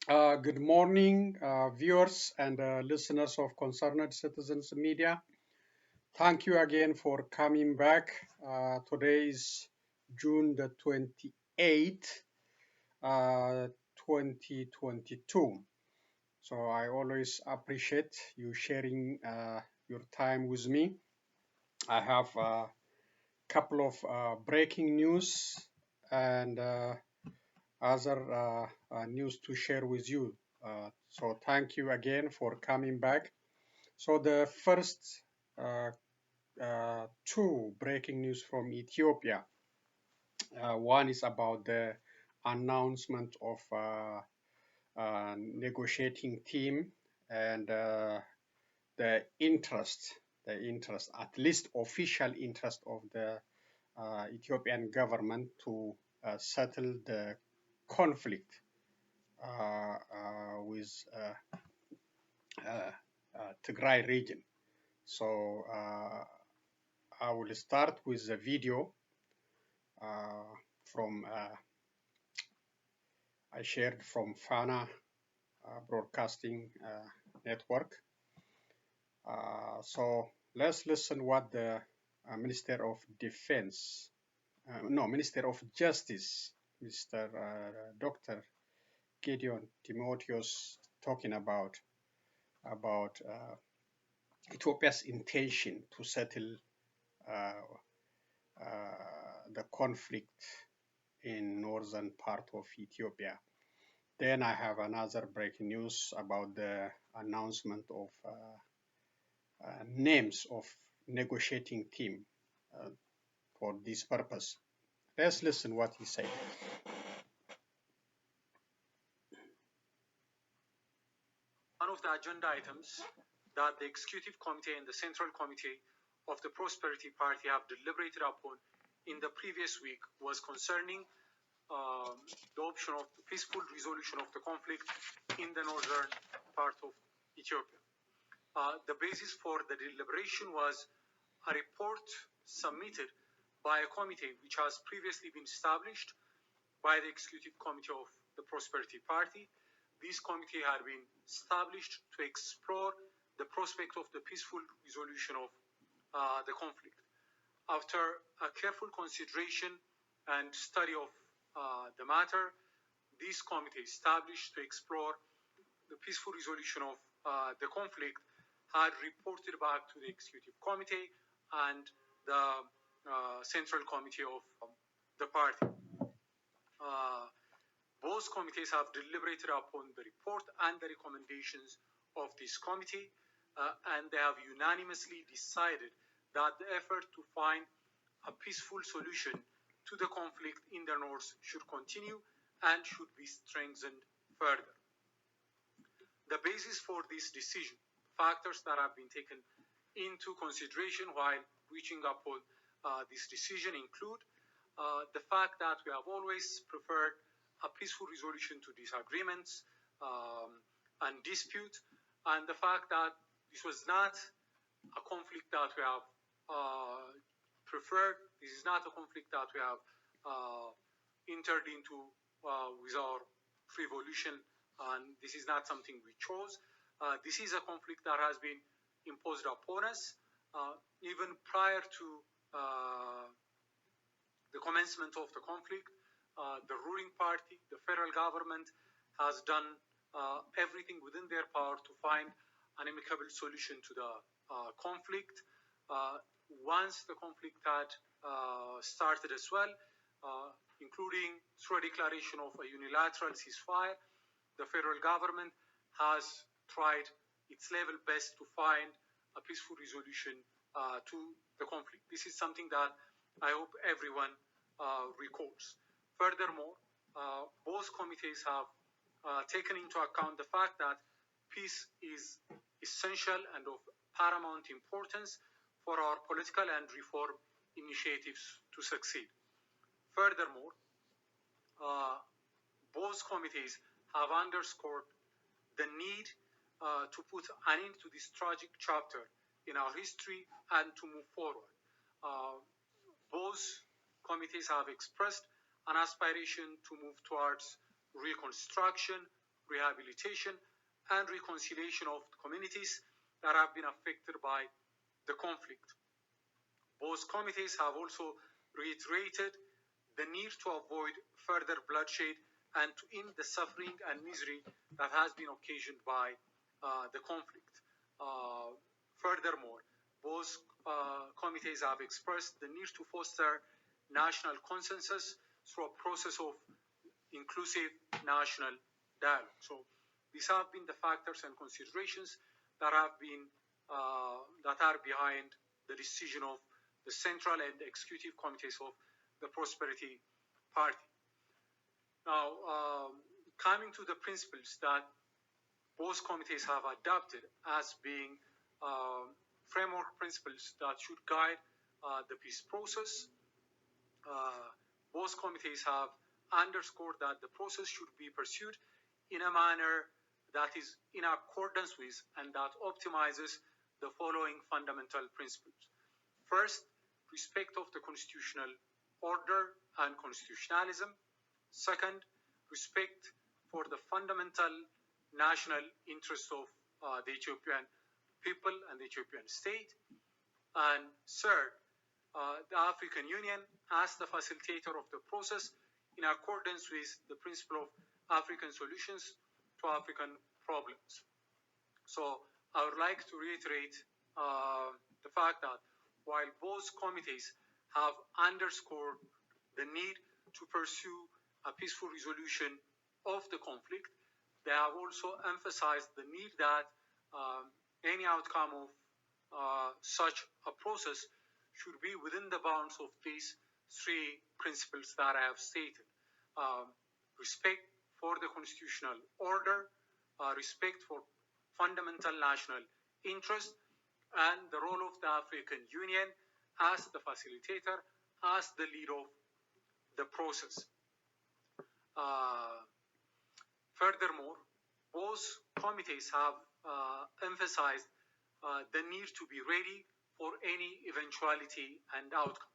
Good morning, viewers and listeners of Concerned Citizens Media. Thank you again for coming back. Today is June the 28th, uh, 2022. So I always appreciate you sharing your time with me. I have a couple of breaking news and other news to share with you. So thank you again for coming back. So the first two breaking news from Ethiopia. One is about the announcement of negotiating team and the interest, at least official interest of the Ethiopian government to settle the conflict with Tigray region. So I will start with the video from I shared from Fana Broadcasting Network. So let's listen what the Minister of Defense, Minister of Justice, Mr. Dr. Gideon Timotheus talking about Ethiopia's intention to settle uh, the conflict in northern part of Ethiopia. Then I have another breaking news about the announcement of names of negotiating team uh, for this purpose. Let's listen what he said. One of the agenda items that the Executive Committee and the Central Committee of the Prosperity Party have deliberated upon in the previous week was concerning the option of the peaceful resolution of the conflict in the northern part of Ethiopia. The basis for the deliberation was a report submitted by a committee which has previously been established by the Executive Committee of the Prosperity Party. This committee had been established to explore the prospect of the peaceful resolution of the conflict. After a careful consideration and study of the matter, this committee established to explore the peaceful resolution of the conflict had reported back to the Executive Committee and the Central Committee of the party. Both committees have deliberated upon the report and the recommendations of this committee, and they have unanimously decided that the effort to find a peaceful solution to the conflict in the north should continue and should be strengthened further. The basis for this decision, factors that have been taken into consideration while reaching upon this decision include the fact that we have always preferred a peaceful resolution to disagreements and dispute, and the fact that this was not a conflict that we have preferred. This is not a conflict that we have entered into with our revolution, and this is not something we chose. This is a conflict that has been imposed upon us even prior to the commencement of the conflict. The ruling party, the federal government, has done everything within their power to find an amicable solution to the conflict. Once the conflict had started as well, including through a declaration of a unilateral ceasefire, the federal government has tried its level best to find a peaceful resolution to the conflict. This is something that I hope everyone recalls. Furthermore, both committees have taken into account the fact that peace is essential and of paramount importance for our political and reform initiatives to succeed. Furthermore, both committees have underscored the need to put an end to this tragic chapter in our history and to move forward. Both committees have expressed an aspiration to move towards reconstruction, rehabilitation, and reconciliation of communities that have been affected by the conflict. Both committees have also reiterated the need to avoid further bloodshed and to end the suffering and misery that has been occasioned by the conflict. Furthermore, both committees have expressed the need to foster national consensus through a process of inclusive national dialogue. So these have been the factors and considerations that have been that are behind the decision of the central and executive committees of the Prosperity Party. Now, coming to the principles that both committees have adopted as being framework principles that should guide the peace process, both committees have underscored that the process should be pursued in a manner that is in accordance with and that optimizes the following fundamental principles. First, respect of the constitutional order and constitutionalism. Second, respect for the fundamental national interest of the Ethiopian people and the Ethiopian state. And third, the African Union as the facilitator of the process in accordance with the principle of African solutions to African problems. So I would like to reiterate the fact that while both committees have underscored the need to pursue a peaceful resolution of the conflict, they have also emphasized the need that any outcome of such a process should be within the bounds of these three principles that I have stated. Respect for the constitutional order, respect for fundamental national interest, and the role of the African Union as the facilitator, as the lead of the process. Furthermore, both committees have emphasized the need to be ready for any eventuality and outcome.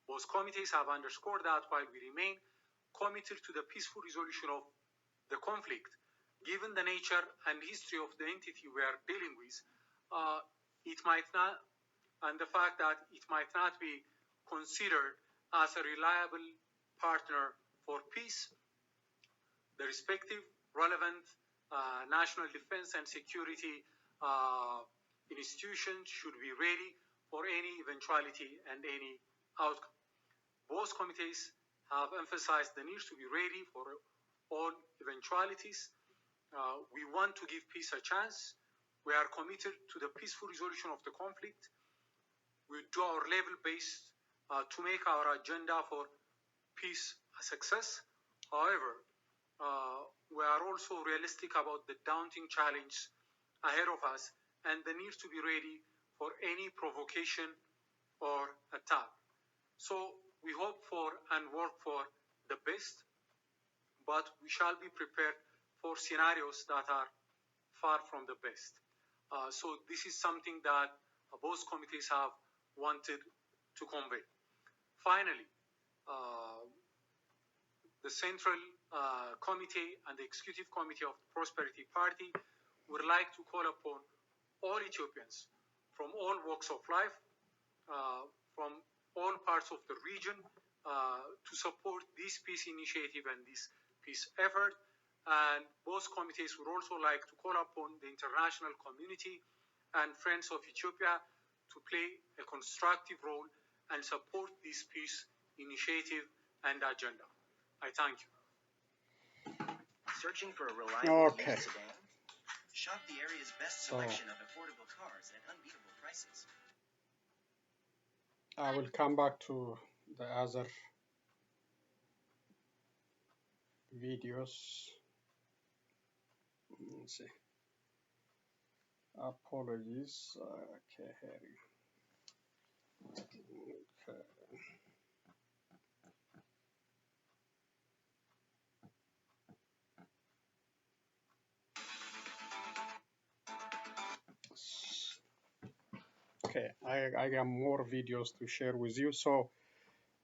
Both committees have underscored that while we remain committed to the peaceful resolution of the conflict, given the nature and history of the entity we are dealing with, it might not, and the fact that it might not be considered as a reliable partner for peace, the respective relevant national defense and security institutions should be ready for any eventuality and any outcome. Both committees have emphasized the need to be ready for all eventualities. We want to give peace a chance. We are committed to the peaceful resolution of the conflict. We do our level best to make our agenda for peace a success. However, we are also realistic about the daunting challenge ahead of us and the need to be ready for any provocation or attack. So we hope for and work for the best, but we shall be prepared for scenarios that are far from the best. So this is something that both committees have wanted to convey. Finally, the Central Committee and the Executive Committee of the Prosperity Party would like to call upon all Ethiopians from all walks of life, from all parts of the region, to support this peace initiative and this peace effort. And both committees would also like to call upon the international community and friends of Ethiopia to play a constructive role and support this peace initiative and agenda. I thank you. Searching for a reliable Okay. sedan? Shop the area's best selection of affordable cars at unbeatable prices. I will come back to the other videos. Let's see. Apologies. Okay, here you go. Okay. Okay, I got more videos to share with you. So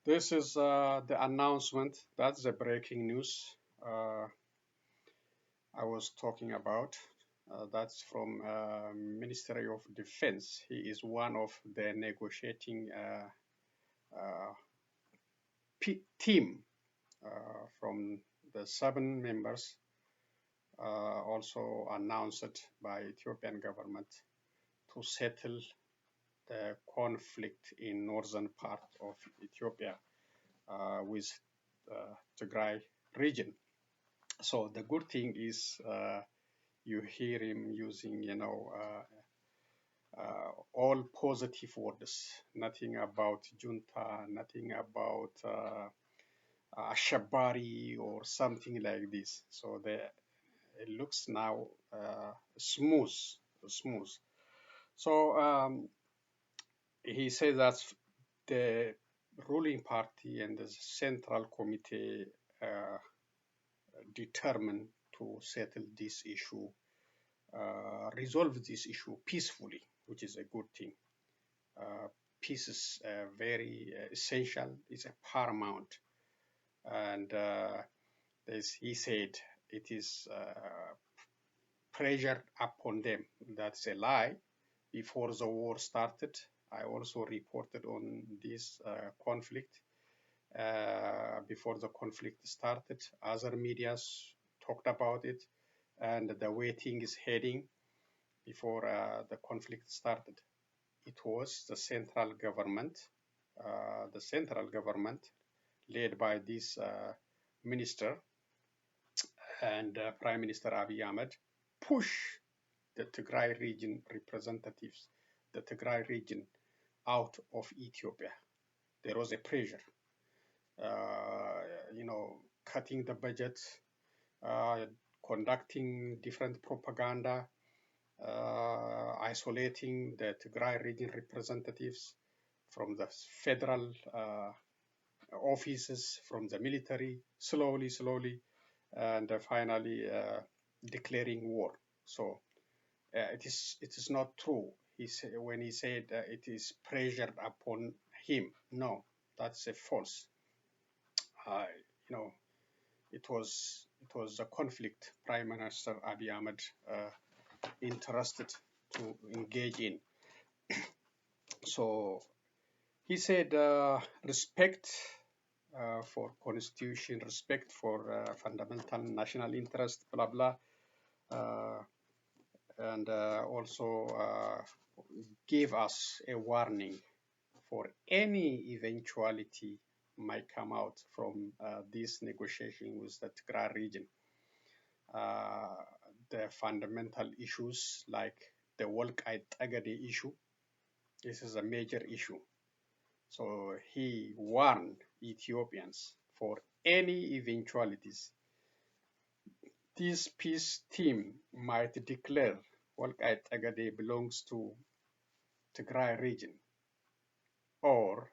this is the announcement. That's the breaking news. I was talking about. That's from Ministry of Defense. He is one of the negotiating uh, team from the 7 members, also announced by Ethiopian government to settle the conflict in northern part of Ethiopia with Tigray region. So the good thing is you hear him using, all positive words, nothing about junta, nothing about Shabari or something like this. So it looks now smooth, smooth. So he says that the ruling party and the central committee determined to settle this issue, resolve this issue peacefully, which is a good thing. Peace is very essential, it's a paramount. And as he said, it is pressure upon them. That's a lie. Before the war started, I also reported on this conflict. Before the conflict started, other medias talked about it and the way things is heading before the conflict started. It was the central government led by this minister and Prime Minister Abiy Ahmed push the Tigray region representatives, the Tigray region out of Ethiopia. There was a pressure, cutting the budget, conducting different propaganda, isolating the Tigray region representatives from the federal offices, from the military, slowly, and finally declaring war. So it is not true. When he said it is pressured upon him, no, that's a false. It was a conflict Prime Minister Abiy Ahmed interested to engage in. So he said respect for constitution, respect for fundamental national interest, blah blah, and also gave us a warning for any eventuality might come out from this negotiation with the Tigray region. The fundamental issues like the Wolkait Agade issue, this is a major issue. So he warned Ethiopians for any eventualities. This peace team might declare Wolkait Agade belongs to Tigray region or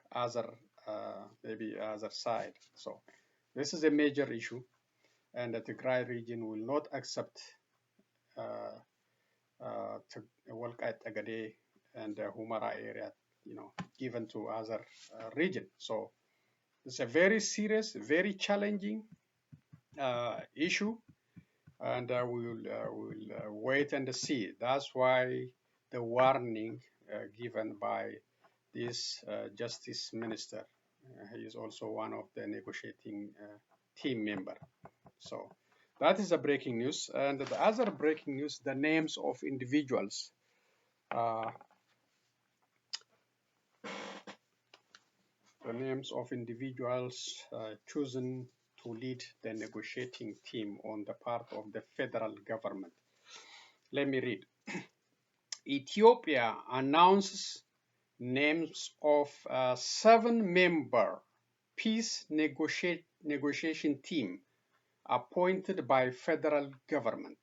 maybe other side. So this is a major issue, and the Tigray region will not accept Wolkait Agade and the Humara area, given to other region. So it's a very serious, very challenging issue, and we will wait and see. That's why the warning given by this justice minister. He is also one of the negotiating team member. So that is the breaking news. And the other breaking news, the names of individuals. The names of individuals chosen to lead the negotiating team on the part of the federal government. Let me read. Ethiopia announces names of 7-member peace negotiation team appointed by federal government.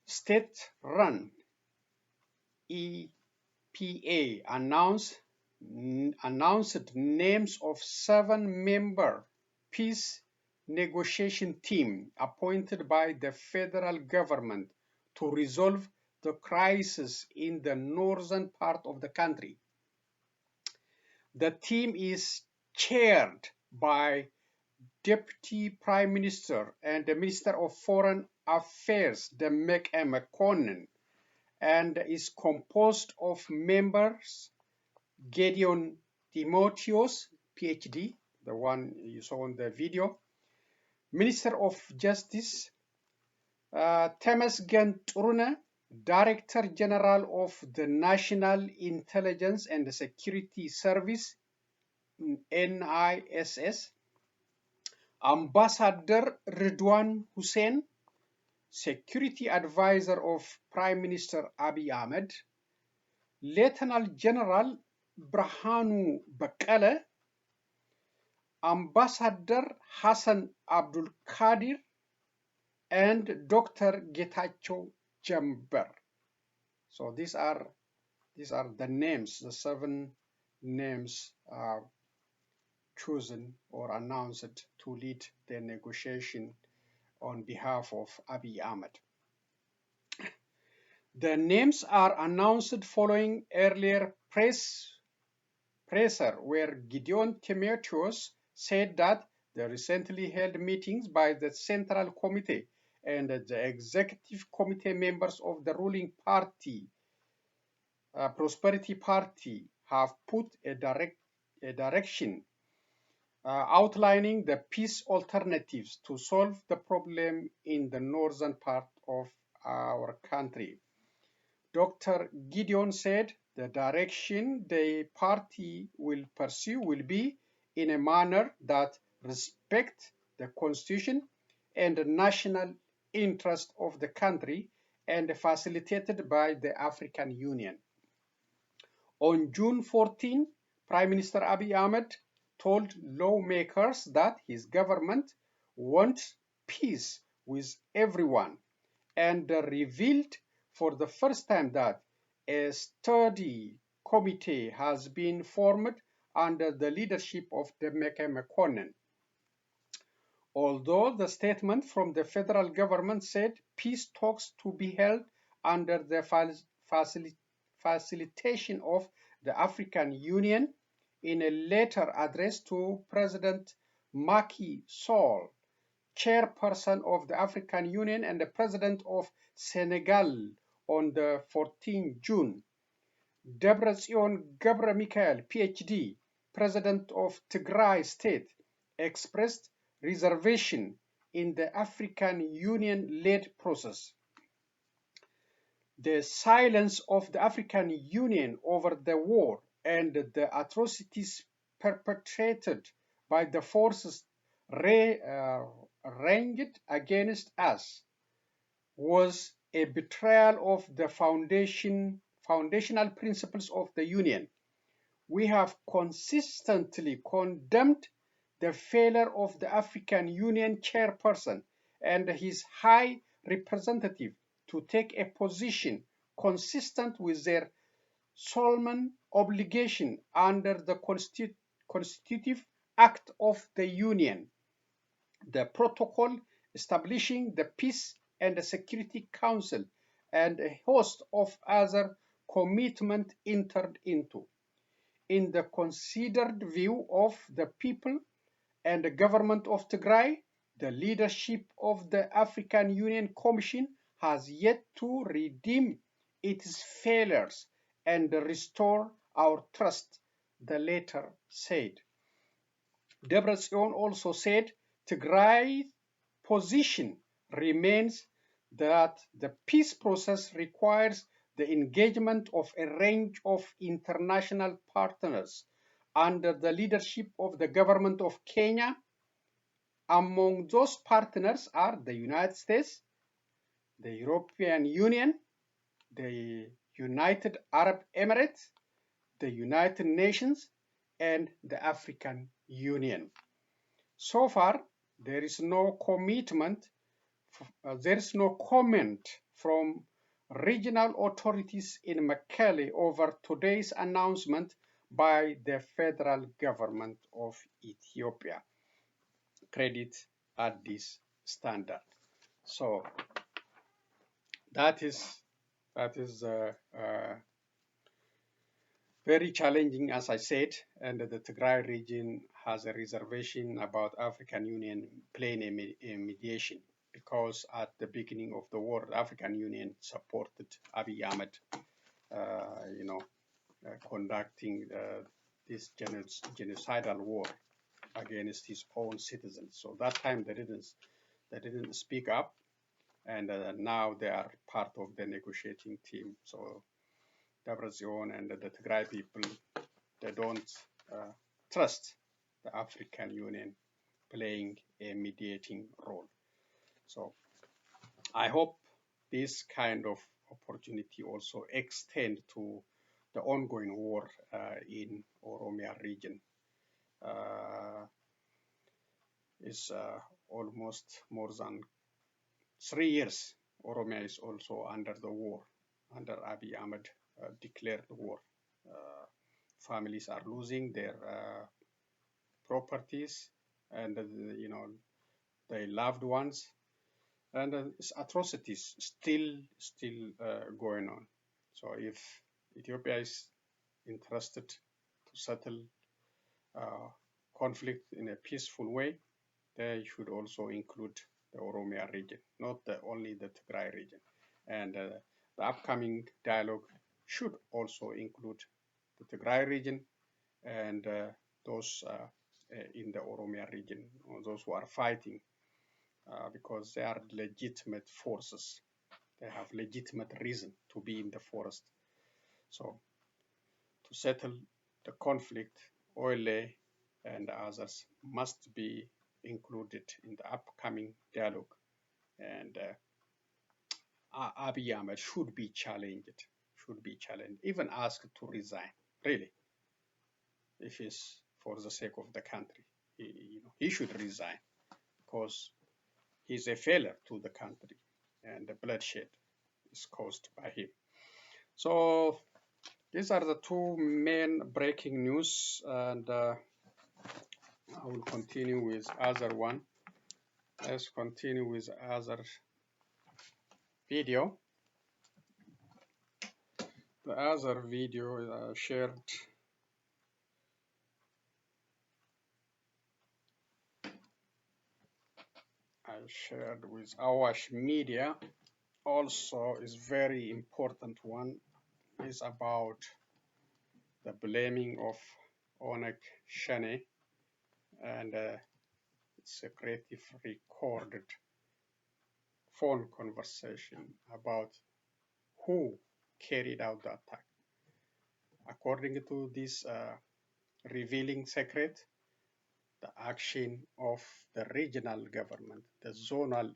State-run EPA announced names of 7-member peace negotiation team appointed by the federal government to resolve the crisis in the northern part of the country. The team is chaired by Deputy Prime Minister and the Minister of Foreign Affairs, Demek Mekonnen, and is composed of members Gideon Timotheus, PhD, the one you saw in the video, Minister of Justice Temesgen Turune, Director General of the National Intelligence and Security Service, NISS, Ambassador Ridwan Hussein, Security Advisor of Prime Minister Abiy Ahmed, Lieutenant General Brahanu Bakele, Ambassador Hassan Abdul Qadir, and Dr. Getachew Jamber. So these are the names, the 7 names chosen or announced to lead the negotiation on behalf of Abiy Ahmed. The names are announced following earlier presser where Gideon Timotheus said that the recently held meetings by the Central Committee and the Executive Committee members of the ruling party, Prosperity Party, have put a direction outlining the peace alternatives to solve the problem in the northern part of our country. Dr. Gideon said the direction the party will pursue will be in a manner that respects the constitution and the national interest of the country and facilitated by the African Union. On June 14, Prime Minister Abiy Ahmed told lawmakers that his government wants peace with everyone and revealed for the first time that a study committee has been formed under the leadership of Demek Mekonnen. Although the statement from the federal government said peace talks to be held under the facilitation of the African Union, in a letter addressed to President Macky Sall, chairperson of the African Union and the president of Senegal, on the 14th June, Debretsion Gebremichael, PhD, president of Tigray state, expressed reservation in the African Union-led process. The silence of the African Union over the war and the atrocities perpetrated by the forces ranged against us was a betrayal of the foundational principles of the Union. We have consistently condemned the failure of the African Union chairperson and his high representative to take a position consistent with their solemn obligation under the Constitutive Act of the Union, the Protocol establishing the Peace and Security Council, and a host of other commitments entered into. In the considered view of the people and the government of Tigray, the leadership of the African Union Commission has yet to redeem its failures and restore our trust, the letter said. Debretsion also said Tigray's position remains that the peace process requires the engagement of a range of international partners under the leadership of the government of Kenya. Among those partners are the United States, the European Union, the United Arab Emirates, the United Nations, and the African Union. So far, there is no commitment, there is no comment from regional authorities in Mekelle over today's announcement by the federal government of Ethiopia. Credit at this standard. So that is very challenging, as I said, and the Tigray region has a reservation about African Union playing a mediation because at the beginning of the war, the African Union supported Abiy Ahmed, conducting this genocidal war against his own citizens. So that time they didn't speak up, and now they are part of the negotiating team. So Debrecen and the Tigray people, they don't trust the African Union playing a mediating role. So I hope this kind of opportunity also extend to the ongoing war in Oromia region. Is almost more than 3 years. Oromia is also under the war, under Abiy Ahmed declared war. Families are losing their properties and their loved ones, and atrocities still going on. So if Ethiopia is interested to settle conflict in a peaceful way, they should also include the Oromia region, not only the Tigray region. And the upcoming dialogue should also include the Tigray region and those in the Oromia region, or those who are fighting, because they are legitimate forces. They have legitimate reason to be in the forest. So to settle the conflict, Oile and others must be included in the upcoming dialogue. And Abiy Ahmed should be challenged, even asked to resign, really, if it's for the sake of the country. He should resign because he's a failure to the country and the bloodshed is caused by him. So these are the two main breaking news, and I will continue with other one. Let's continue with other video. The other video shared with Awash Media also is very important one. Is about the blaming of Onek Shane, and it's a creative recorded phone conversation about who carried out the attack. According to this revealing secret, the action of the regional government, the zonal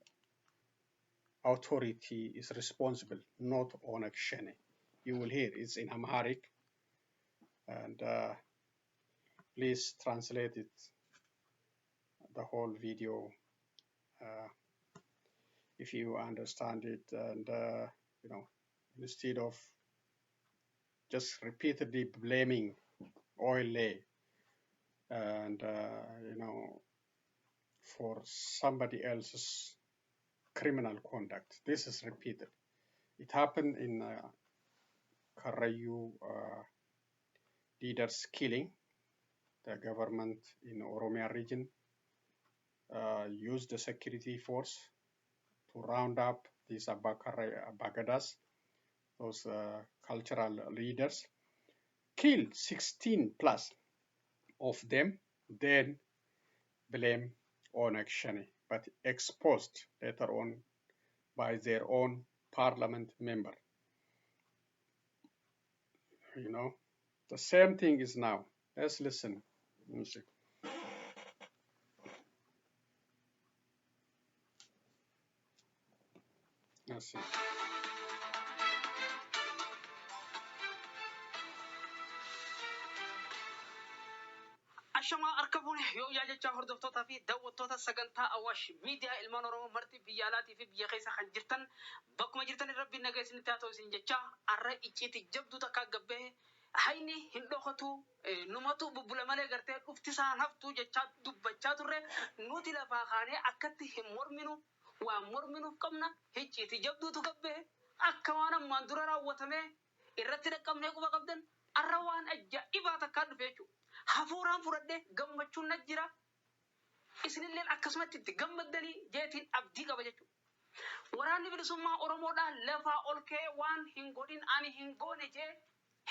authority is responsible, not Onek Shene. You will hear it's in Amharic, and please translate it, the whole video, if you understand it, and instead of just repeatedly blaming Oile and for somebody else's criminal conduct. This is repeated. It happened in Karayu leaders killing. The government in Oromia region used the security force to round up these Abagadas, those cultural leaders, killed 16 plus of them, then blame Onek Shani, but exposed later on by their own parliament member. The same thing is now. Let's listen. Music. Let's see. Ashama arkabune yoo yaajachaa hordoftootaa fi daawwattoota sagantaa Awaash miidiyaa ilmaan Oromoo marti biyya alaatii fi biyya keessa kan jirtan bakkuma jirtan rabbiin nagaa isinitti haa ta'u isin jechaa har'a icciitii jabduu takka gabbee hayni hin dhokatu numatu bubbula malee gartee dhuftisaan haftuu jechaa dubbachaa turre nuti lafaa kaanee akkatti hin morminu waan morminuuf qabna icciitii jabduutu gabbee akka waan ammaan dura raawwatame irratti dhaqqabnee quba qabdan arrawaan ajaa'ibaa takkaa dhufe jechuudha. Hafuuraan fudhadhee gammachuun na jira. Isinillee akkasumatti itti gammaddanii jeetiin abdii qaba jechuudha. Waraanni bilisummaa Oromoodhaan lafaa ol ka'ee waan hin godhin ani hin goone jee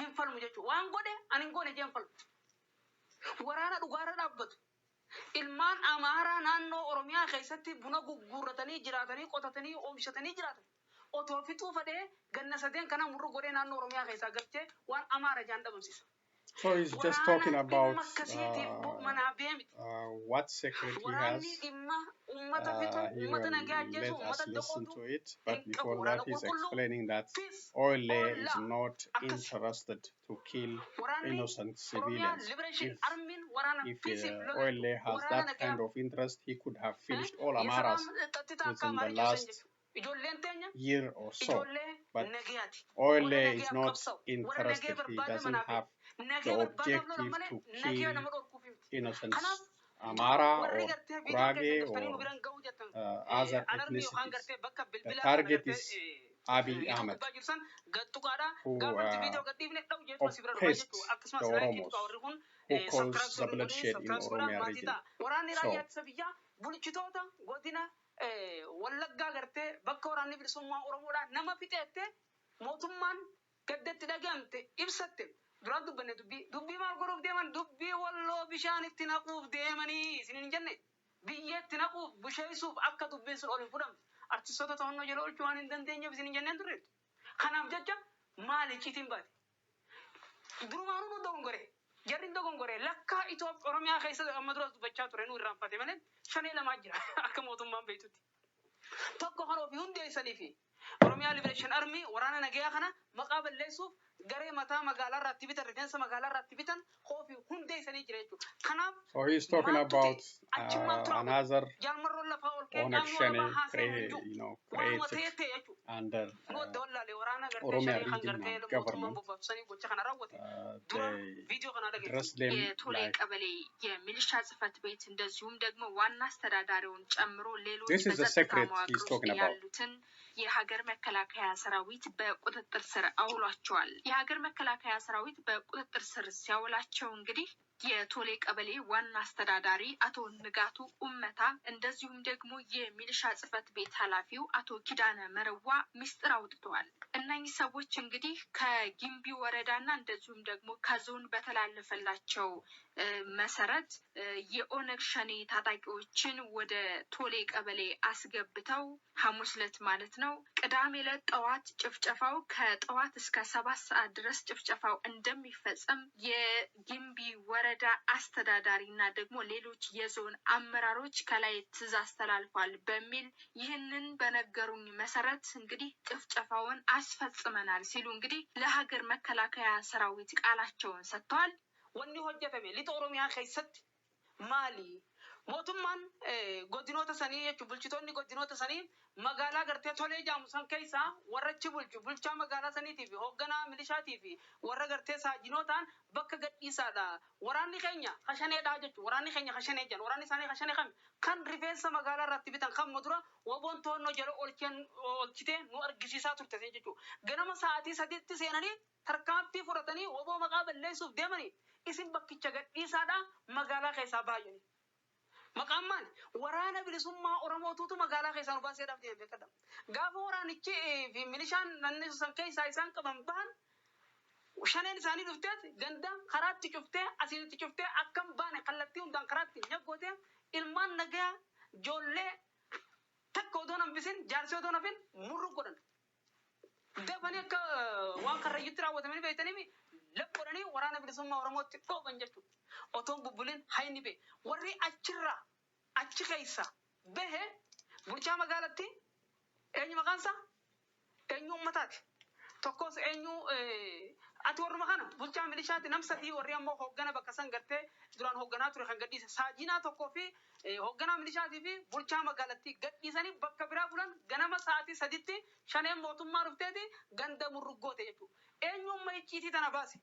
hin falmu jechuudha. Waan godhe ani hin goone jee hin falmu. Waraana dhugaarra dhaabbatu. Ilmaan Amaaraa naannoo Oromiyaa keessatti buna gurguratanii jiraatanii qotatanii oomishatanii jiraatan. Otoo fixuu fadhee ganna sadeen kana murru godhee naannoo Oromiyaa keessaa galchee waan Amaara jaan dhabamsiisa. So he's just talking about what secret he has. He will let us listen to it, but before that he's explaining that Ole is not interested to kill innocent civilians. If Ole has that kind of interest, he could have finished all Amaras within the last year or so. But Ole is not interested. He doesn't have the objective to kill innocent Amara or Kurage or other ethnicities. The target is Abiy Ahmed, who oppressed the Oromos, who caused the bloodshed in Oromia region. Wallaggaa gartee bakka waraanni bilisummaa Oromoodhaan nama fixeette mootummaan gaddeetti dhagamte ibsatte duraan dubbanne dubbii maal godhuuf deeman dubbii walloo bishaan itti naquuf deemanii isiniin jenne biyyeetti naquuf busheessuuf akka dubbiin sun ol hin fudhamne artistoota ta'annoo jala oolchuu waan hin dandeenyeef isiniin jenneen turre. Kanaaf jecha maali icciitiin baate durumaanuu nu dogongore jarri dogongore lakkaa Itoophiyaa Oromiyaa keessa amma duras dubbachaa ture nu irraanfate malee shanee lamaa jira akka mootummaan beektutti. Tokko kan ofii hundeessanii fi Oromiyaa Liberation Army waraana nagayaa kana maqaa balleessuuf garee mataa magaalaa irratti bitan rifeensa magaalaa irratti bitan ofii hundeessanii jira jechuudha. Kanaaf so he's talking about another connection created under Oromia regional government. የቶሌ ቀበሌ የሚሊሻ ጽሕፈት ቤት እንደዚሁም ደግሞ ዋና አስተዳዳሪውን ጨምሮ ሌሎች በጸጥታ መዋቅሮች ያሉትን የሀገር መከላከያ ሰራዊት በቁጥጥር ስር አውሏቸዋል። የሀገር መከላከያ ሰራዊት በቁጥጥር ስር ሲያውላቸው እንግዲህ የቶሌ ቀበሌ ዋና አስተዳዳሪ አቶ ንጋቱ ኡመታ እንደዚሁም ደግሞ የሚሊሻ ጽሕፈት ቤት ኃላፊው አቶ ኪዳነ መረዋ ሚስጥር አውጥተዋል። እነዚህ ሰዎች እንግዲህ ከጊምቢ ወረዳና እንደዚሁም ደግሞ ከዞን በተላለፈላቸው መሰረት የኦነግ ሸኔ ታጣቂዎችን ወደ ቶሌ ቀበሌ አስገብተው ሐሙስ ዕለት ማለት ነው ቅዳሜ ዕለት ጠዋት ጭፍጨፋው ከጠዋት እስከ 7 ሰዓት ድረስ ጭፍጨፋው እንደሚፈጸም የጊምቢ ወረዳ አስተዳዳሪና ደግሞ ሌሎች የዞን አመራሮች ከላይ ትዕዛዝ ተላልፏል በሚል ይህንን በነገሩኝ መሰረት እንግዲህ ጭፍጨፋውን አስፈጽመናል ሲሉ እንግዲህ ለሀገር መከላከያ ሰራዊት ቃላቸውን ሰጥተዋል። ወንዲ ሆጀተሜ ሊጦ ኦሮሚያ ከይሰት ማሊ mootummaan godinoota sanii jechuun bulchitoonni godinoota sanii magaalaa gartee tolee jaamu san keessaa warrachi bulchaa magaalaa saniitii fi hoogganaa milishaatii fi warra gartee saajinootaan bakka gadhiisaadha. Waraanni keenya hashaneedhaa jechuun waraanni keenya hashanee jedhan waraanni isaanii hashanee kan rifeensa magaalaa irratti bitan kan madura waboon toonnoo jala olchitee nu argisiisaa turte jechuudha. Ganama sa'aatii 3tti seenanii tarkaanfii fudhatanii waboo maqaa balleessuuf deemanii isin bakkicha gadhiisaadha magaalaa keessaa baay'anii. Maqamman waraana bilisummaa Oromootuutu magaalaa keessaa baaseedhaaf deemee beekadha. Gaafa waraanichi fi milishaan naannoo san keessaa isaan qaban bahan shaneen isaanii dhufteet ganda karaatti cuftee asitti cuftee akkam baane kallattii hundaan karaatti nyaggootee ilmaan nagaa ijoollee takka odoo nambisin jaarsii odoo nafin murru godhan. Dafanii akka waan karrayyutti raawwatamanii beektanii laphodhanii waraana bilisummaa Oromootti dhooban jechuudha. Otoon bubbuleen hayni bee warri achirraa achi keessa bahe bulchaa magaalatti eenyu maqaansaa eenyu ummataati tokkos eenyu ati warruma kana bulchaa milishaatti namsadii warri ammoo hooggana bakka san gartee duraan hoogganaa ture kan gadhiise saajinaa tokkoo fi hoogganaa milishaatii fi bulchaa magaalatti gadhiisanii bakka biraa bulan ganama sa'aatii 3tti shaneen mootummaa dhufteeti ganda murruggoote jechuudha. Eenyummaa icciitii tana baase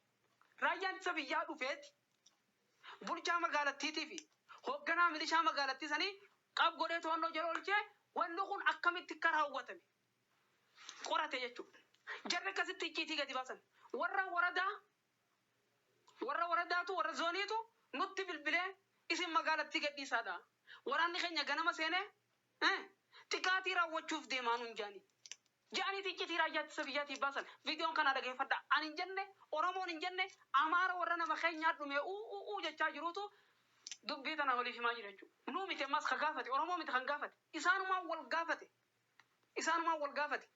raayyaan ittisa biyyaa dhufeeti bulchaa magaalattiitii fi hoogganaa milishaa magaalattii sanii qab godhee to'annoo jala oolchee wanni kun akkamitti akka raawwatame qorate jechuudha. Jarri akkasitti icciitii gadi baasan warra waradaa warra waradaatu warra zooniitu nutti bilbilee isin magaalatti gadhiisaadha. Waraanni keenya ganama seenee xiqqaatii raawwachuuf deemaa nuun jaanii. Jaanii xiqqaatii raayyaatti biyyaatti baasan viidiyoon kana dhageeffadha. Ani hin jenne Oromoon hin jenne Amaara warra nama keenyaa dhume jechaa jiruutu dubbii tana waliif himaa jira jechuudha. Nuu miti ammas ka gaafate Oromoo miti kan gaafate isaanumaan wal gaafate.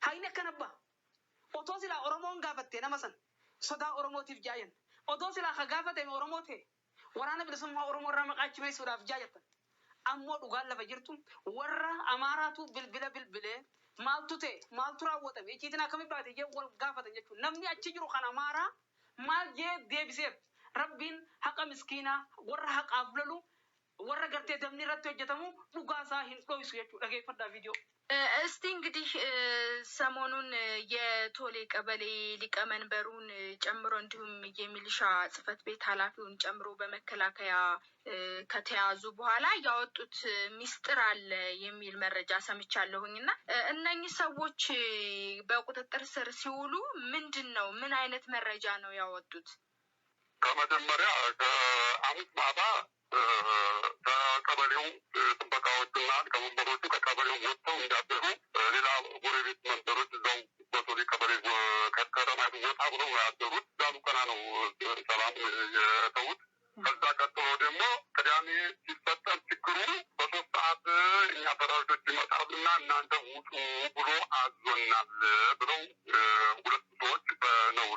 Haayini akkana abbaa otoo silaa Oromoon gaafatte nama san sodaa Oromootiif jaayan otoo silaa ka gaafate Oromoo ta'e waraana bilisummaa Oromoo irraa maqaachimeessuudhaaf jaayatan. Ammoo dhugaan lafa jirtu warra Amaaraatu bilbilee maaltu ta'e maaltu raawwatame icciitiin akkamii baate jee wal gaafatan jechuudha. Namni achi jiru kan Amaaraa maal jee deebiseef rabbiin haqa miskiinaa warra haqaaf lolu warra gartee damni irratti hojjetamu dhugaasaa hin dho'isu jechuudha. Dhageeffadhaa viidiyoo. እስቲ እንግዲህ ሰሞኑን የቶሌ ቀበሌ ሊቀመንበሩን ጨምሮ እንዲሁም የሚሊሻ ጽህፈት ቤት ኃላፊውን ጨምሮ በመከላከያ ከተያዙ በኋላ ያወጡት ሚስጥር አለ የሚል መረጃ ሰምቻለሁኝና እነኚህ ሰዎች በቁጥጥር ስር ሲውሉ ምንድነው ምን አይነት መረጃ ነው ያወጡት? ከመጀመሪያ ከአሙት ማታ ከቀበሌው ጥበቃዎችና ከመንበሮቹ ከቀበሌው ወጥተው እንዳደሩ ሌላ ጎረቤት መንደሮች እዛው በቶሌ ቀበሌ ከተማ ወጣ ብለው ያደሩት ዛሉ ቀና ነው ሰላም የተዉት። ከዛ ቀጥሎ ደግሞ ቅዳሜ ሲፈጠር ችግሩ በ3 ሰዓት እኛ ተራጆች ይመጣሉና እናንተ ውጡ ብሎ አዞናል ብለው ሁለት ሰዎች ነው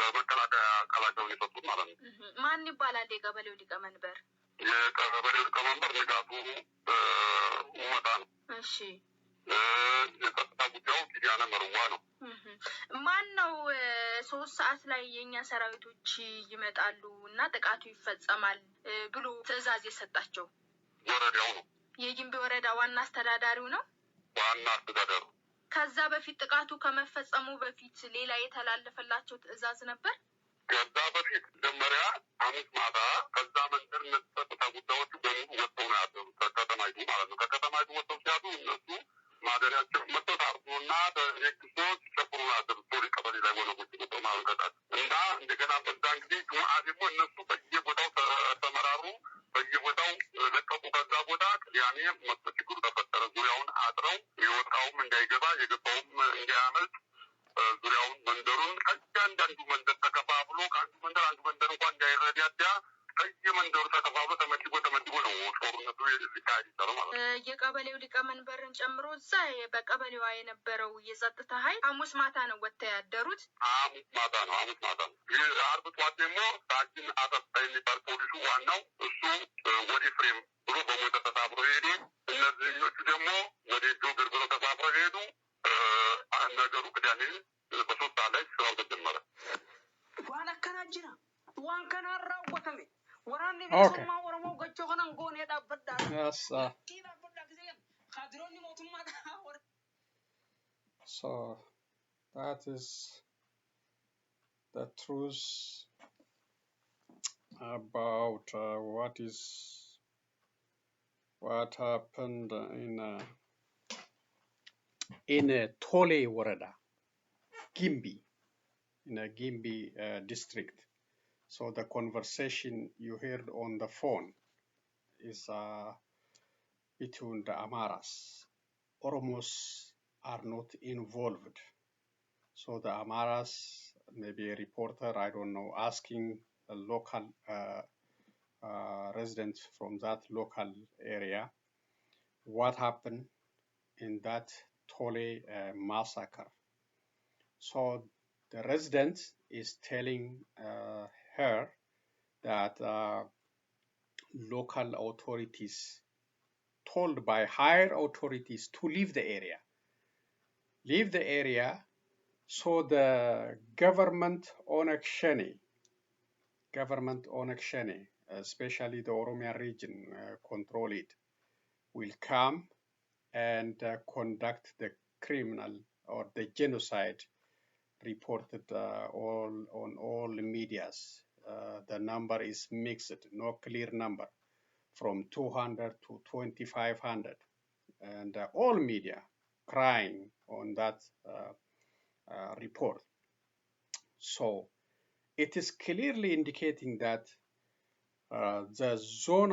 ለመከላከያ ቃላቸውን የሰጡት ማለት ነው። ማን ይባላል የቀበሌው ሊቀመንበር? የቀበሌው ሊቀመንበር ንጋቱ ኡመታ ነው። እሺ የጸጥታ ጉዳዩ ኪዳነ መርዋ ነው። ማን ነው 3 ሰዓት ላይ የኛ ሰራዊቶች ይመጣሉ እና ጥቃቱ ይፈጸማል ብሎ ትዕዛዝ የሰጣቸው? ወረዳው ነው። የጊምቢ ወረዳ ዋና አስተዳዳሪው ነው። ዋና አስተዳዳሪው። ከዛ በፊት ጥቃቱ ከመፈጸሙ በፊት ሌላ የተላለፈላቸው ትዕዛዝ ነበር? ከዛ በፊት መጀመሪያ ሐሙስ ማታ ከዛ መንደር ጸጥታ ጉዳዮቹ በሙሉ ወጥተው ነው ያደሩት ከከተማይቱ ማለት ነው። ከከተማይቱ ወጥተው ሲያዱ እነሱ ማደሪያቸው መጥተው ታርዶና በየክሶ ሲጨፍሩ ያደሩት ቶሌ ቀበሌ ላይ ወለጎች ቁጥር ማንቀጣት እና እንደገና በዛ እንግዲህ ጁምዓ ደግሞ እነሱ በየቦታው ተመራሩ፣ በየቦታው ለቀቁ። ከዛ ቦታ ቅዳሜ መጥቶ ችግሩ ተፈጠረ። ዙሪያውን አጥረው የወጣውም እንዳይገባ የገባውም እንዳያመልጥ ዙሪያውን መንደሩን ከእያንዳንዱ መንደር ተከፋፍሎ ከአንዱ መንደር አንዱ መንደር እንኳን እንዳይረዳዳ ከየመንደሩ ተከፋፍሎ ተመድቦ ነው ጦርነቱ ሊካሄድ ይችላል ማለት ነው። የቀበሌው ሊቀመንበርን ጨምሮ እዛ በቀበሌዋ የነበረው የጸጥታ ኃይል ሐሙስ ማታ ነው ወጥተው ያደሩት? ሐሙስ ማታ ነው። ዓርብ ጠዋት ደግሞ ሳጅን አሰፋ የሚባል ፖሊሱ ዋናው እሱ ወደ ፍሬም ብሎ በሞተር ተሳፍሮ ሄዱ። እነዚህኞቹ ደግሞ ወደ ጆግር ብሎ ተሳፍሮ ሄዱ። ነገሩ ቅዳሜ በ3 ሰዓት ላይ ስራው ተጀመረ። ዋና ከናጅራ ዋን ከናራ ወተሜ ወራኔ ቤተማ ኦሮሞ ገቾ ከናን ጎን ሄዳበዳ ካድሮኒ ሞቱማ So that is the truth about what happened in Tole Warada, Gimbi, in a Gimbi district. So the conversation you heard on the phone is between the Amaras. Oromos are not involved. So the Amaras, maybe a reporter, I don't know, asking a local resident from that local area what happened in that Tole massacre. So the resident is telling her that local authorities told by higher authorities to leave the area. So the government Onek Shene, especially the Oromia region, control it, will come and conduct the criminal or the genocide reported on all medias. The number is mixed, no clear number, from 200 to 2,500, and all media crying on that report. So it is clearly indicating that the zone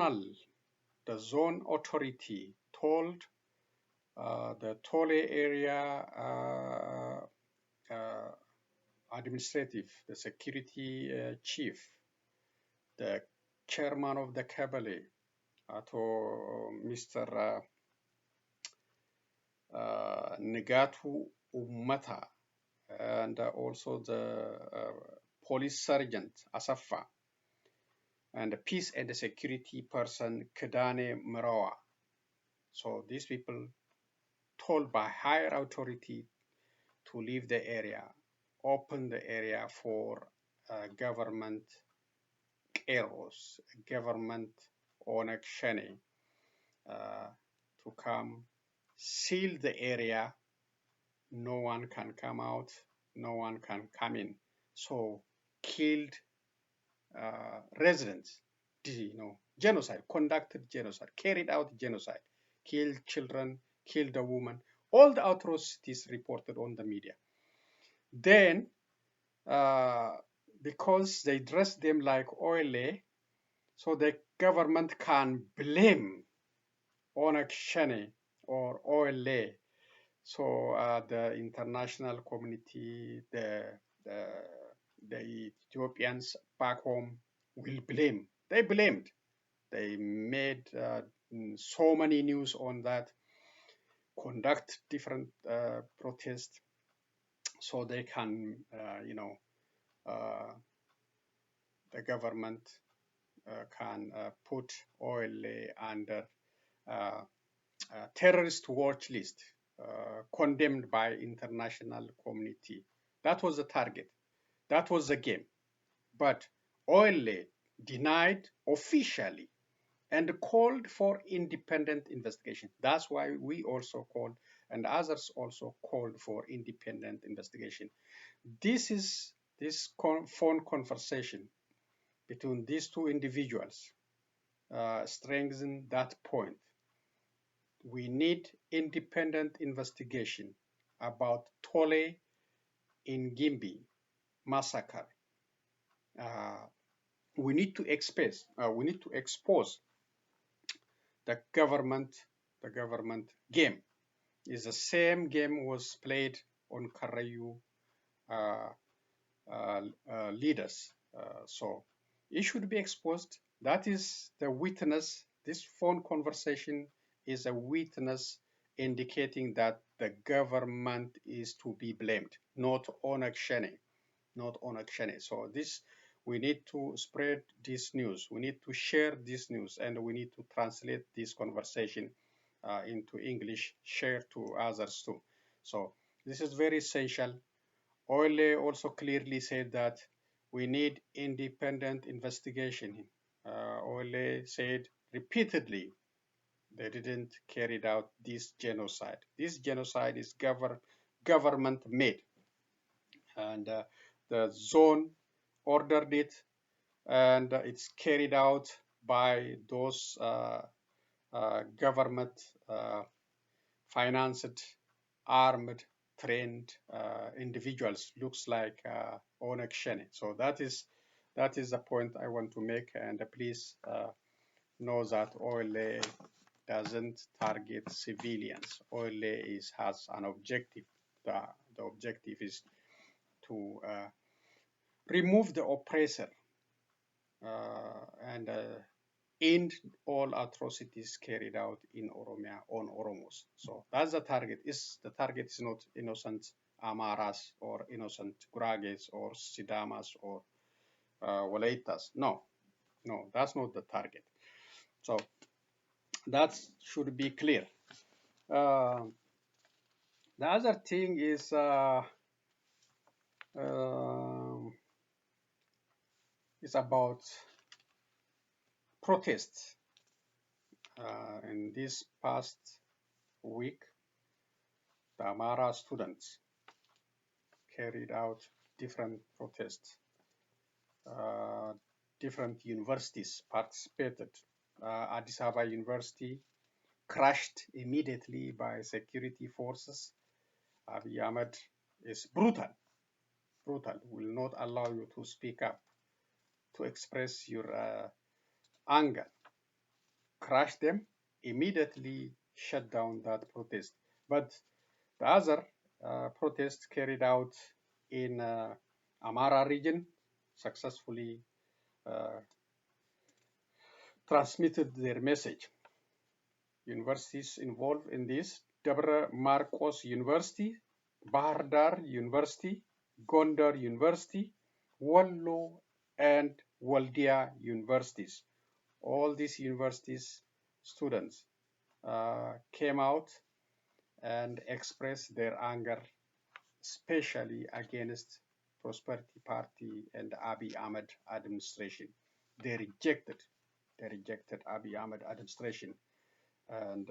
authority told the Tole area administrative, the security chief, the chairman of the Kabale, Mr. Negatu Ummata, and also the police sergeant Asafa, and the peace and the security person Kedane Marawa. So these people told by higher authority to leave the area, open the area for government errors, government Onek Sheni to come, seal the area. No one can come out, no one can come in. So killed residents, genocide, conducted genocide, carried out genocide, killed children, killed a woman, all the atrocities reported on the media. Then, because they dress them like oil, so the government can blame Onak Shani or oil. So the international community, the Ethiopians back home will blame. They blamed. They made so many news on that, conduct different protests, so they can, the government can put oil under terrorist watch list, condemned by international community. That was the target. That was the game. But oil denied officially and called for independent investigation. That's why we also called, and others also called for independent investigation. This phone conversation between these two individuals strengthen that point. We need independent investigation about Tole in Gimbi massacre. We need to expose the government game. Is the same game was played on Karayu leaders. So it should be exposed. That is the witness. This phone conversation is a witness indicating that the government is to be blamed, not Onak Sheni, not Onak Sheni. So this, we need to spread this news. We need to share this news, and we need to translate this conversation into English, share to others too. So this is very essential. Ole also clearly said that we need independent investigation. Ole said repeatedly they didn't carry out this genocide. This genocide is government made, and the zone ordered it, and it's carried out by those government financed, armed, trained individuals. Looks like Onek Sheni. So that is the point I want to make, and please know that OLA doesn't target civilians. OLA has an objective. The objective is to remove the oppressor and end all atrocities carried out in Oromia on Oromos. So that's the target. The target is not innocent Amaras or innocent Gurages or Sidamas or Walaitas. No, that's not the target. So that should be clear. The other thing is about protests. In this past week, the Amara students carried out different protests. Different universities participated. Addis Ababa University crushed immediately by security forces. Abiy Ahmed is brutal brutal, will not allow you to speak up, to express your anger. Crush them, immediately shut down that protest. But the other protests carried out in Amara region successfully transmitted their message. Universities involved in this: Debre Marcos University, Bahar Dar University, Gondar University, Wallo, and Waldia universities. All these universities students came out and expressed their anger, especially against Prosperity Party and Abiy Ahmed administration. They rejected Abiy Ahmed administration, and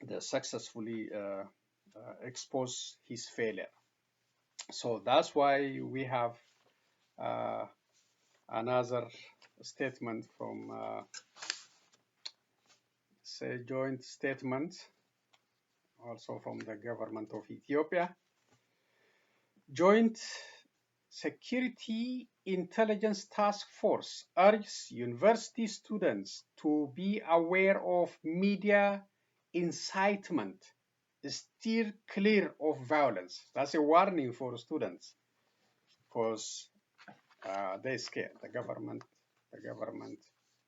they successfully exposed his failure. So that's why we have another statement from, say, joint statement, also from the government of Ethiopia. Joint Security Intelligence Task Force urges university students to be aware of media incitement, steer clear of violence. That's a warning for students, because they scare the government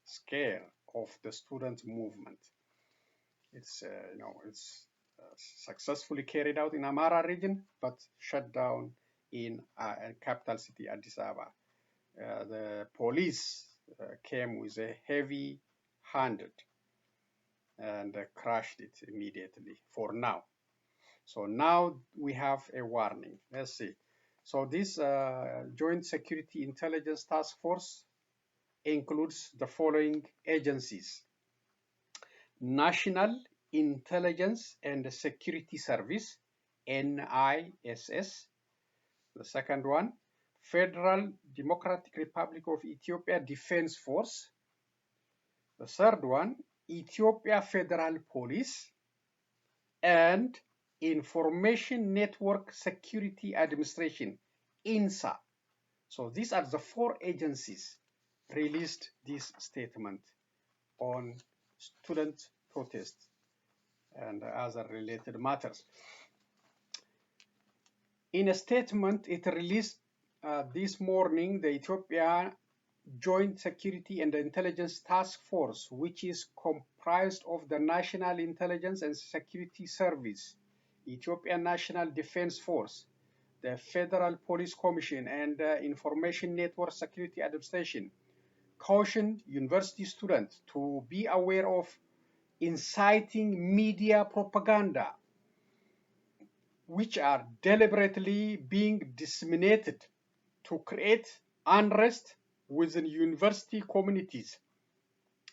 scare of the student movement. It's it's successfully carried out in Amara region, but shut down in capital city Addis Ababa. The police came with a heavy-handed and crushed it immediately for now. So now we have a warning. Let's see. So this Joint Security Intelligence Task Force includes the following agencies: National Intelligence and Security Service, NISS. The second one, Federal Democratic Republic of Ethiopia Defense Force. The third one, Ethiopia Federal Police, and Information Network Security Administration, INSA. So these are the four agencies released this statement on student protests and other related matters. In a statement it released this morning, the Ethiopia Joint Security and Intelligence Task Force, which is comprised of the National Intelligence and Security Service, Ethiopian National Defense Force, the Federal Police Commission, and the Information Network Security Administration, cautioned university students to be aware of inciting media propaganda, which are deliberately being disseminated to create unrest within university communities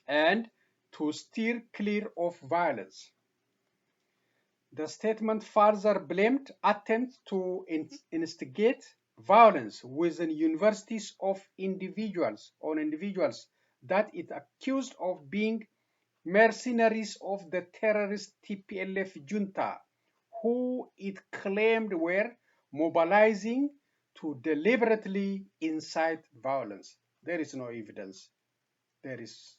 and to steer clear of violence. The statement further blamed attempts to instigate violence within universities on individuals that it accused of being mercenaries of the terrorist TPLF junta, who it claimed were mobilizing to deliberately incite violence. There is no evidence. There is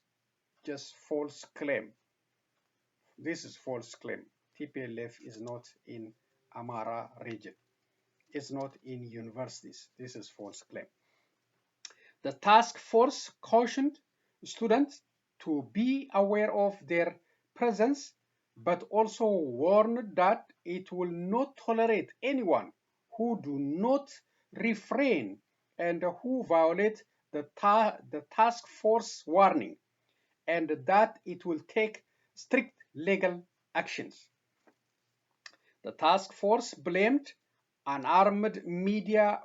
just false claim. This is false claim. TPLF is not in Amara region. It's not in universities. This is false claim. The task force cautioned students to be aware of their presence, but also warned that it will not tolerate anyone who do not refrain and who violate the task force warning, and that it will take strict legal actions. The task force blamed unnamed media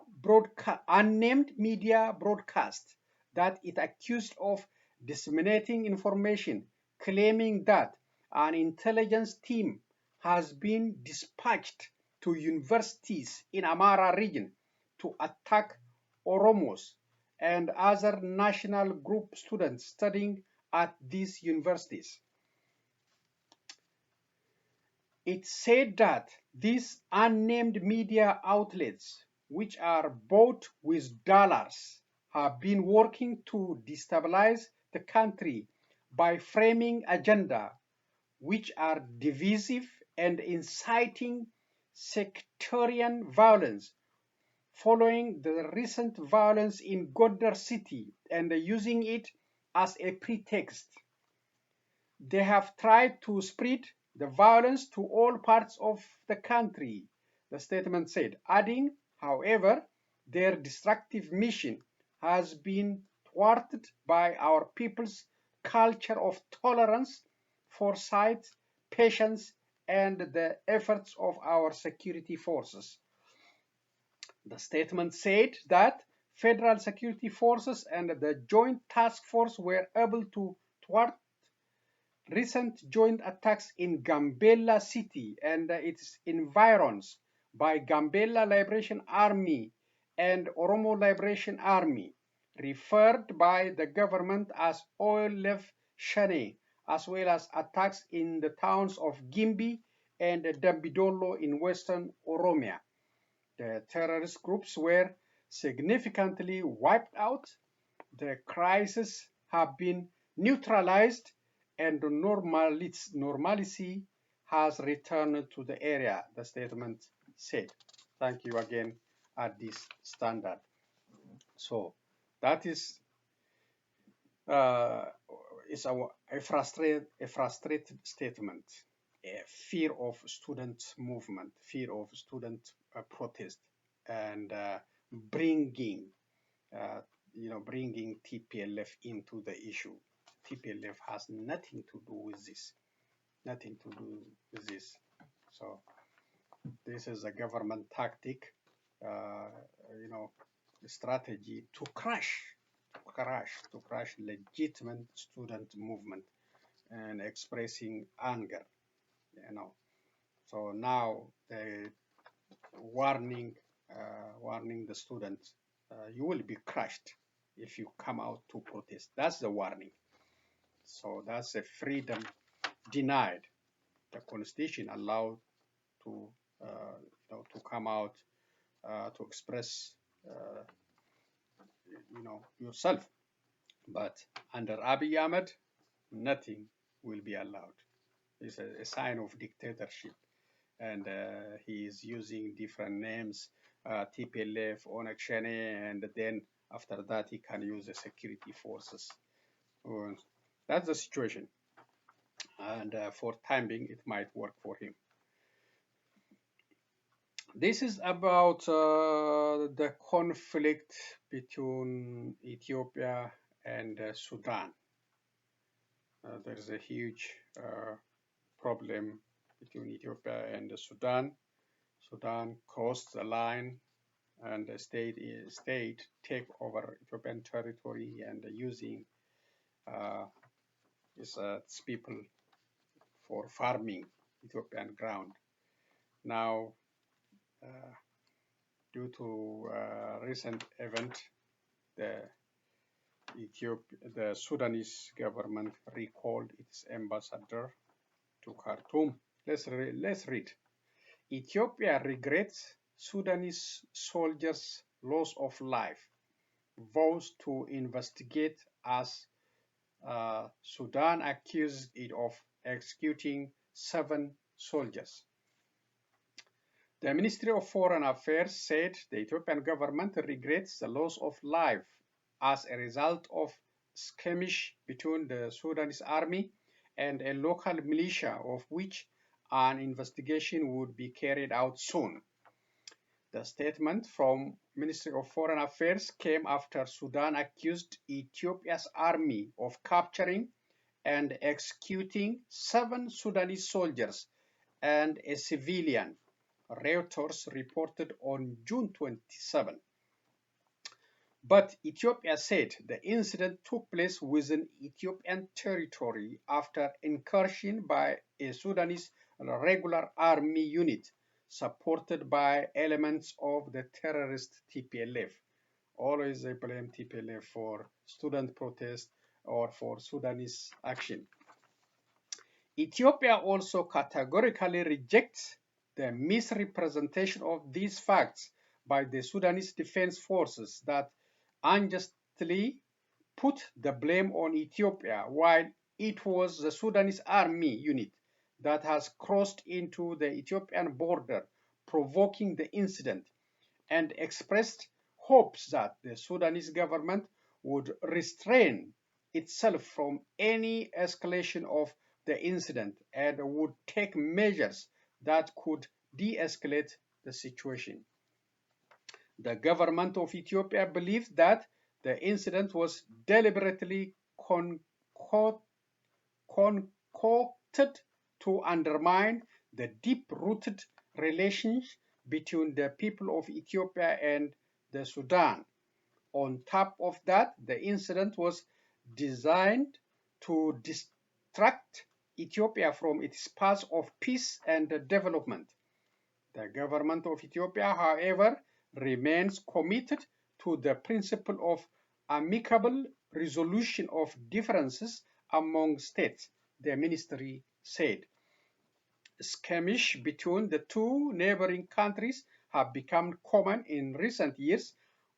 broadcast that it accused of disseminating information, claiming that an intelligence team has been dispatched to universities in Amara region to attack Oromos and other national group students studying at these universities. It said that these unnamed media outlets which are bought with dollars, have been working to destabilize the country by framing agenda which are divisive and inciting sectarian violence, following the recent violence in Gondar city and using it as a pretext. They have tried to spread the violence to all parts of the country, the statement said, adding, however, their destructive mission has been thwarted by our people's culture of tolerance, foresight, patience, and the efforts of our security forces. The statement said that federal security forces and the Joint Task Force were able to thwart recent joint attacks in Gambela city and its environs by Gambela Liberation Army and Oromo Liberation Army, referred by the government as OLF Shane, as well as attacks in the towns of Gimbi and Dambidolo in western Oromia. The terrorist groups were significantly wiped out. The crises have been neutralized and normalcy has returned to the area, the statement said. Thank you again at this standard. So that is a frustrated statement, a fear of student movement, fear of student protest, and bringing TPLF into the issue. TPLF has nothing to do with this. Nothing to do with this. So this is a government tactic, strategy to crush legitimate student movement and expressing anger. So now they warning the students, you will be crushed if you come out to protest. That's the warning. So that's a freedom denied. The constitution allowed to come out to express yourself, but under Abiy Ahmed, nothing will be allowed. It's a sign of dictatorship, and he is using different names, TPLF, Onak Shane, and then after that he can use the security forces. That's the situation, and for time being it might work for him. This is about the conflict between Ethiopia and Sudan. There is a huge problem between Ethiopia and Sudan. Sudan crossed the line and the state take over Ethiopian territory and using its people for farming Ethiopian ground. Now, due to recent event, the Sudanese government recalled its ambassador to Khartoum. Let's read. Ethiopia regrets Sudanese soldiers' loss of life, vows to investigate as Sudan accused it of executing 7 soldiers. The Ministry of Foreign Affairs said the Ethiopian government regrets the loss of life as a result of skirmish between the Sudanese army and a local militia, of which an investigation would be carried out soon. The statement from Ministry of Foreign Affairs came after Sudan accused Ethiopia's army of capturing and executing 7 Sudanese soldiers and a civilian, Reuters reported on June 27. But Ethiopia said the incident took place within Ethiopian territory after incursion by a Sudanese regular army unit supported by elements of the terrorist TPLF. Always they blame TPLF for student protest or for Sudanese action. Ethiopia also categorically rejects the misrepresentation of these facts by the Sudanese Defense Forces that unjustly put the blame on Ethiopia, while it was the Sudanese army unit that has crossed into the Ethiopian border, provoking the incident, and expressed hopes that the Sudanese government would restrain itself from any escalation of the incident and would take measures that could de-escalate the situation. The government of Ethiopia believes that the incident was deliberately concocted to undermine the deep-rooted relations between the people of Ethiopia and the Sudan. On top of that, the incident was designed to distract Ethiopia from its path of peace and development. The government of Ethiopia, however, remains committed to the principle of amicable resolution of differences among states, the ministry said. Skirmishes between the two neighboring countries have become common in recent years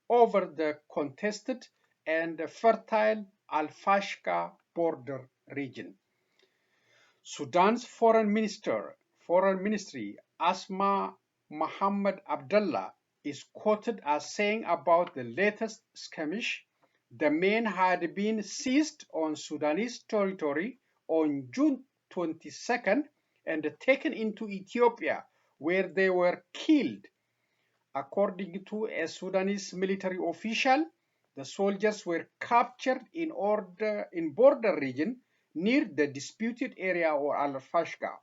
over the contested and fertile Al-Fashqa border region. Sudan's foreign ministry, Asma Mohammed Abdullah, is quoted as saying about the latest skirmish, the men had been seized on Sudanese territory on June 22nd and taken into Ethiopia, where they were killed. According to a Sudanese military official, the soldiers were captured in border region near the disputed area or Al-Fashqa.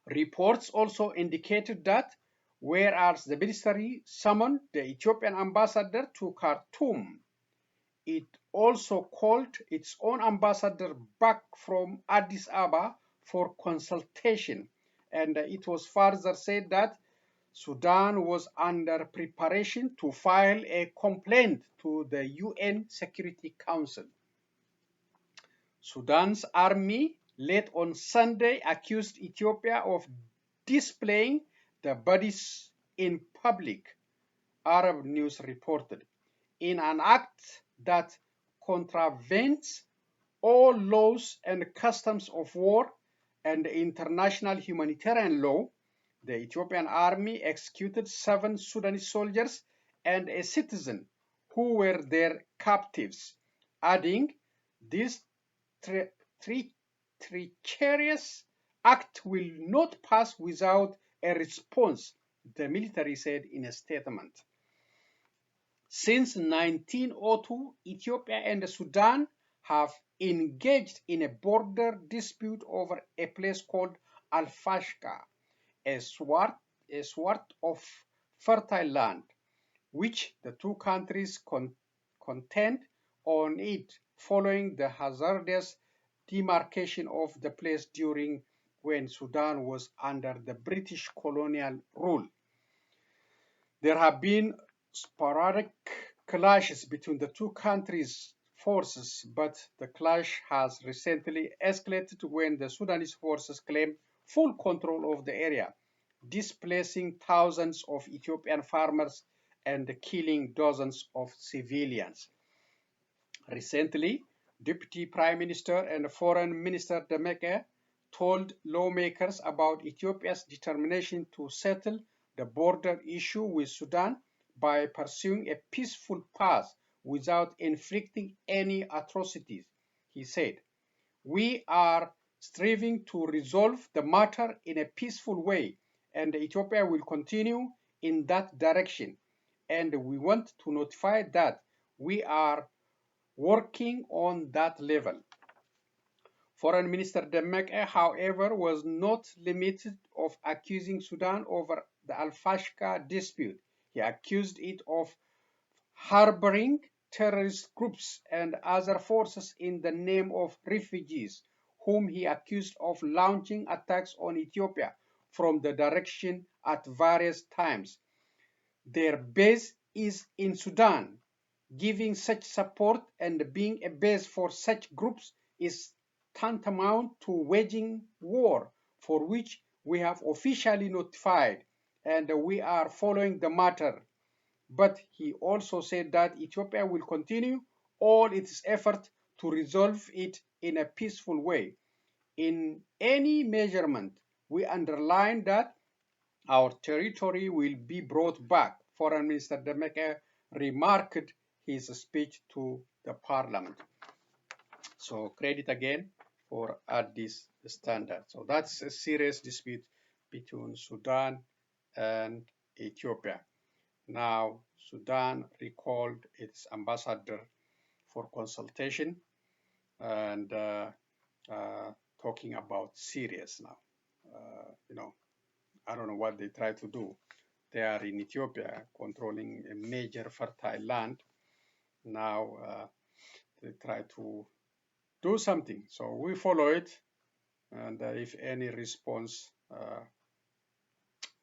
Reports also indicated that whereas the ministry summoned the Ethiopian ambassador to Khartoum, it also called its own ambassador back from Addis Ababa for consultation, and it was further said that Sudan was under preparation to file a complaint to the UN Security Council. Sudan's army, late on Sunday, accused Ethiopia of displaying the bodies in public, Arab News reported, in an act that contravenes all laws and customs of war and international humanitarian law. The Ethiopian army executed 7 Sudanese soldiers and a citizen who were their captives, adding, "This treacherous act will not pass without a response," the military said in a statement. Since 1902, Ethiopia and Sudan have engaged in a border dispute over a place called Al-Fashqa, a swart of fertile land, which the two countries contend on it following the hazardous demarcation of the place during when Sudan was under the British colonial rule. There have been sporadic clashes between the two countries' forces, but the clash has recently escalated when the Sudanese forces claimed full control of the area, displacing thousands of Ethiopian farmers and killing dozens of civilians. Recently, Deputy Prime Minister and Foreign Minister Demeke told lawmakers about Ethiopia's determination to settle the border issue with Sudan by pursuing a peaceful path without inflicting any atrocities. He said, "We are striving to resolve the matter in a peaceful way, and Ethiopia will continue in that direction. And we want to notify that we are working on that level." Foreign Minister Demeke, however, was not limited of accusing Sudan over the Al-Fashqa dispute. He accused it of harboring terrorist groups and other forces in the name of refugees, whom he accused of launching attacks on Ethiopia from the direction at various times. Their base is in Sudan. Giving such support and being a base for such groups is tantamount to waging war, for which we have officially notified and we are following the matter. But he also said that Ethiopia will continue all its effort to resolve it in a peaceful way. In any measurement, we underline that our territory will be brought back. Foreign Minister Demeke remarked his speech to the parliament. So credit again for Addis Standard. So that's a serious dispute between Sudan and Ethiopia. Now, Sudan recalled its ambassador for consultation and talking about Syrians now. I don't know what they try to do. They are in Ethiopia controlling a major fertile land. Now they try to do something. So we follow it. And if any response,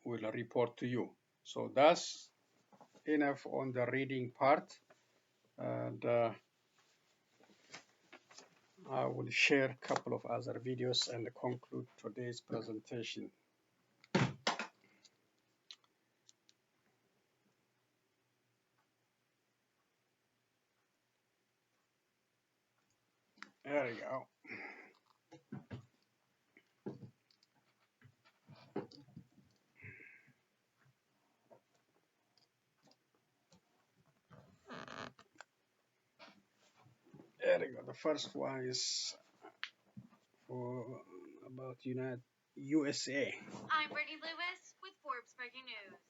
we'll report to you. So that's enough on the reading part. And I will share a couple of other videos and conclude today's presentation. There we go. There we go. The first one is about USA. I'm Brittany Lewis with Forbes Breaking News.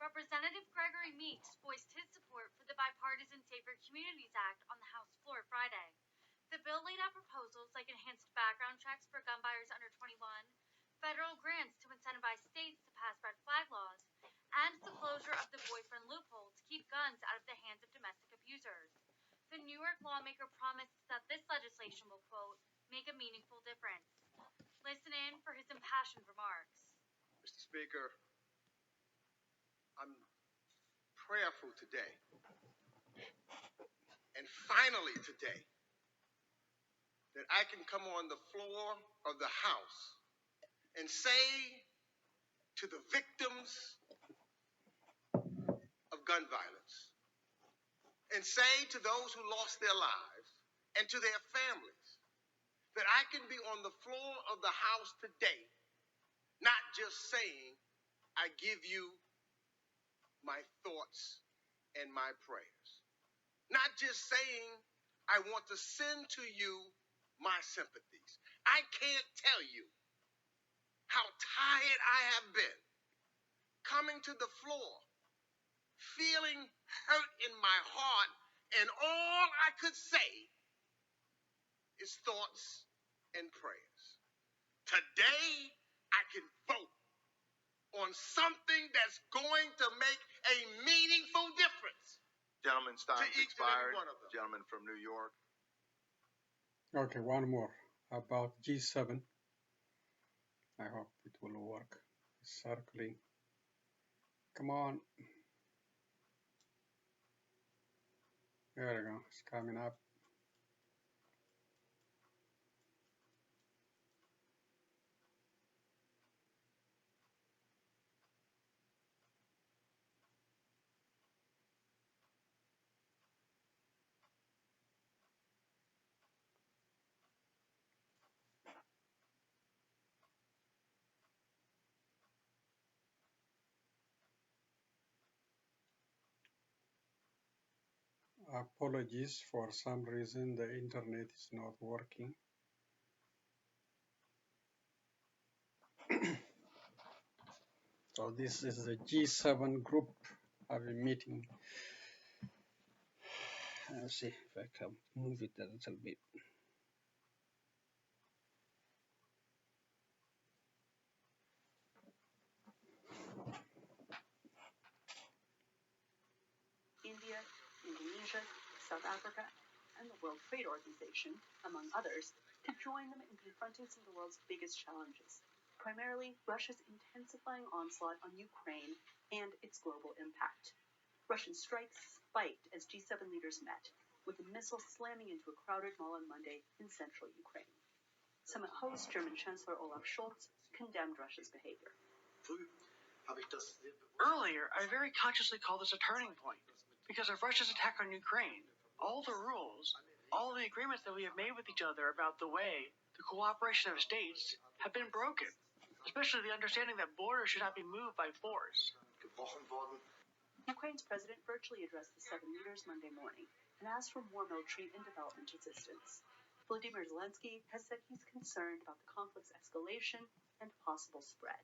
Representative Gregory Meeks voiced his support for the bipartisan Safer Communities Act on the House floor Friday. The bill laid out proposals like enhanced background checks for gun buyers under 21, federal grants to incentivize states to pass red flag laws, and the closure of the boyfriend loophole to keep guns out of the hands of domestic abusers. The New York lawmaker promised that this legislation will, quote, make a meaningful difference. Listen in for his impassioned remarks. Mr. Speaker, I'm prayerful today, and finally today, that I can come on the floor of the House and say to the victims of gun violence, and say to those who lost their lives and to their families, that I can be on the floor of the House today, not just saying, I give you my thoughts and my prayers. Not just saying, I want to send to you my sympathies. I can't tell you how tired I have been coming to the floor, feeling hurt in my heart, and all I could say is thoughts and prayers. Today, I can vote on something that's going to make a meaningful difference. Gentleman's time to each expired. And every one of them. Gentleman from New York. Okay, one more about G7. I hope it will work. Circling. Come on. There we go. It's coming up. Apologies, for some reason the internet is not working. So this is the G7 group having meeting. Let's see if I can move it a little bit. India, Indonesia, South Africa, and the World Trade Organization, among others, to join them in confronting some of the world's biggest challenges, primarily Russia's intensifying onslaught on Ukraine and its global impact. Russian strikes spiked as G7 leaders met, with a missile slamming into a crowded mall on Monday in central Ukraine. Summit host German Chancellor Olaf Scholz condemned Russia's behavior. Earlier, I very consciously called this a turning point, because of Russia's attack on Ukraine, all the rules, all the agreements that we have made with each other about the way the cooperation of states have been broken, especially the understanding that borders should not be moved by force. Ukraine's president virtually addressed the 7 leaders Monday morning and asked for more military and development assistance. Volodymyr Zelensky has said he's concerned about the conflict's escalation and possible spread.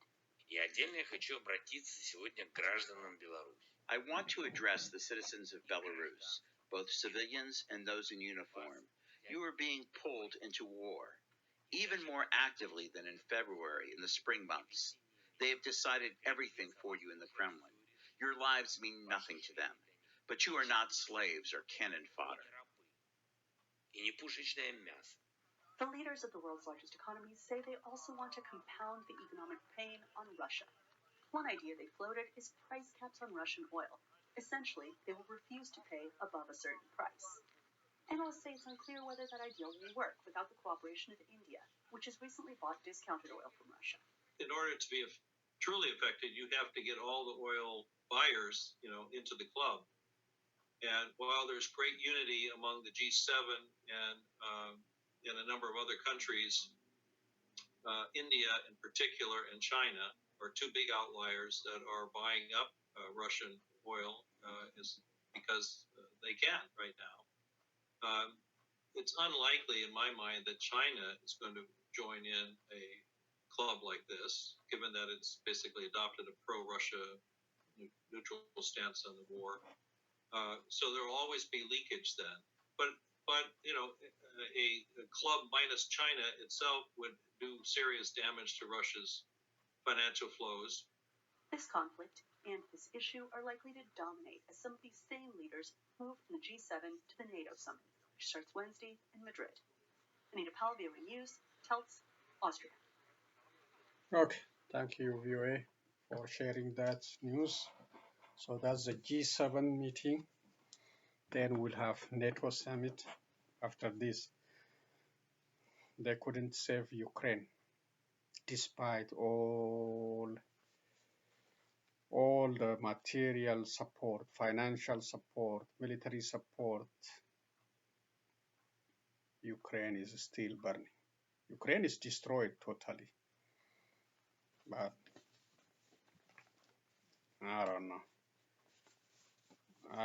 I want to address the citizens of Belarus, both civilians and those in uniform. You are being pulled into war, even more actively than in February in the spring months. They have decided everything for you in the Kremlin. Your lives mean nothing to them, but you are not slaves or cannon fodder. The leaders of the world's largest economies say they also want to compound the economic pain on Russia. One idea they floated is price caps on Russian oil. Essentially, they will refuse to pay above a certain price. Analysts say it's unclear whether that idea will work without the cooperation of India, which has recently bought discounted oil from Russia. In order to be truly effective, you have to get all the oil buyers, into the club. And while there's great unity among the G7 and a number of other countries, India in particular and China are two big outliers that are buying up Russian oil is because they can right now. It's unlikely in my mind that China is going to join in a club like this, given that it's basically adopted a pro-Russia neutral stance on the war. So there will always be leakage then. But a club minus China itself would do serious damage to Russia's financial flows. This conflict and this issue are likely to dominate as some of these same leaders move from the G7 to the NATO summit, which starts Wednesday in Madrid. Anita Palvio News, Telts, Austria. Okay, thank you, VOA, for sharing that news. So that's the G7 meeting. Then we'll have NATO summit after this. They couldn't save Ukraine despite all the material support, financial support, military support. Ukraine is still burning. Ukraine is destroyed totally. But I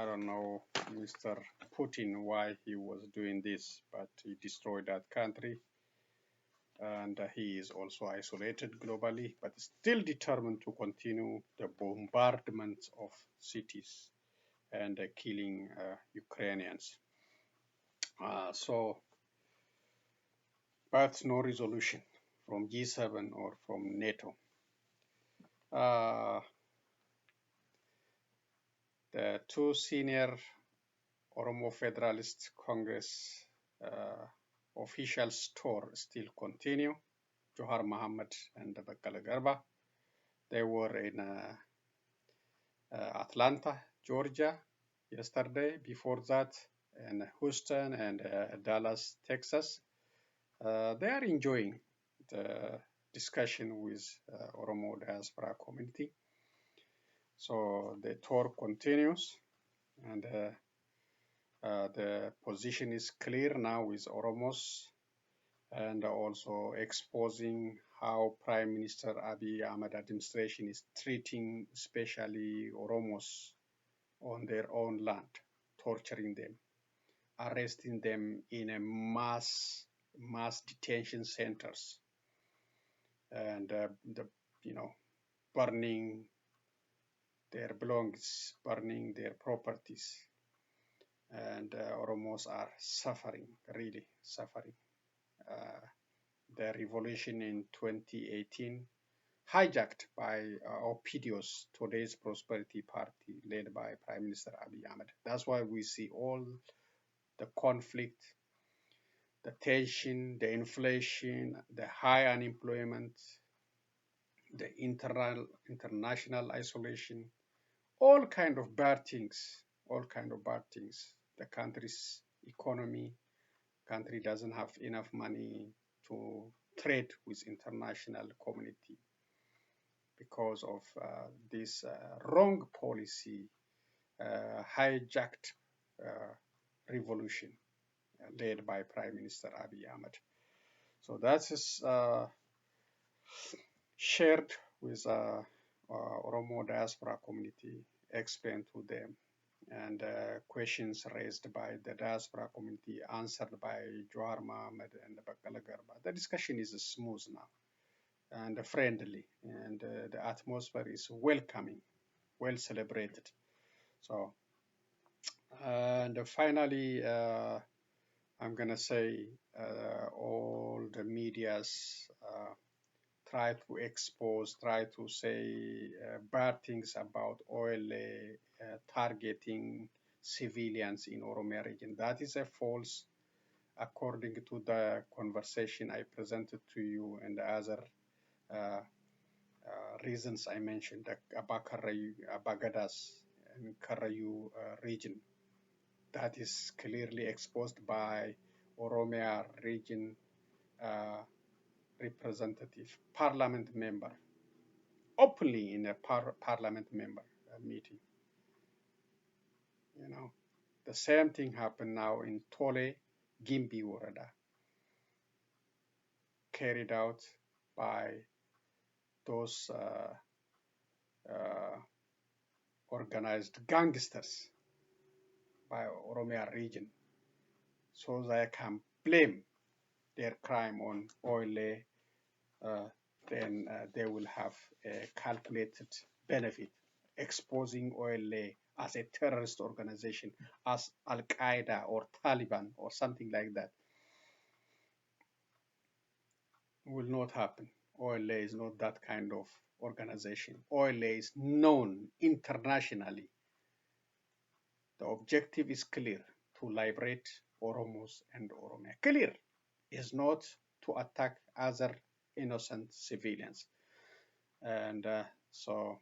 don't know Mr. Putin why he was doing this, but he destroyed that country. And he is also isolated globally, but still determined to continue the bombardment of cities and killing Ukrainians. But no resolution from G7 or from NATO. The two senior Oromo Federalist Congress officials tour still continue. Johar Mohammed and Bakkala Garba. They were in Atlanta, Georgia yesterday. Before that, in Houston and Dallas, Texas. They are enjoying the discussion with Oromo diaspora community. So the tour continues, and the position is clear now with Oromos, and also exposing how Prime Minister Abiy Ahmed administration is treating especially Oromos on their own land, torturing them, arresting them in a mass detention centers, and burning their belongings, burning their properties, and Oromos are suffering, really suffering. The revolution in 2018, hijacked by Opidio's today's Prosperity Party, led by Prime Minister Abiy Ahmed. That's why we see all the conflict, the tension, the inflation, the high unemployment, the international isolation, all kind of bad things, The country's economy, country doesn't have enough money to trade with international community. because of this wrong policy, hijacked revolution led by Prime Minister Abiy Ahmed. So that is shared with Oromo diaspora community, explained to them, and questions raised by the diaspora community answered by Johar Mohammed and Bakala Garba. The discussion is smooth now and friendly, and the atmosphere is welcoming, well celebrated. So, and finally, I'm gonna say all the medias try to expose, try to say bad things about oil targeting civilians in Oromia region. That is a false, according to the conversation I presented to you and the other reasons I mentioned, about Bagadas and Karayu region. That is clearly exposed by Oromia region representative, parliament member, openly in a parliament member meeting. You know, the same thing happened now in Tole, Gimbi Warada, carried out by those organized gangsters by Oromia region, so they can blame their crime on oil. Then they will have a calculated benefit, exposing oil as a terrorist organization, as Al-Qaeda or Taliban or something like that. Will not happen. Oil is not that kind of organization. Oil is known internationally. The objective is clear: to liberate Oromos and Oromia. Clear. Is not to attack other innocent civilians. And so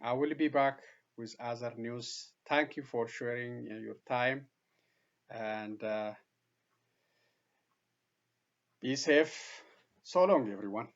I will be back with other news. Thank you for sharing your time, and be safe. So long, everyone.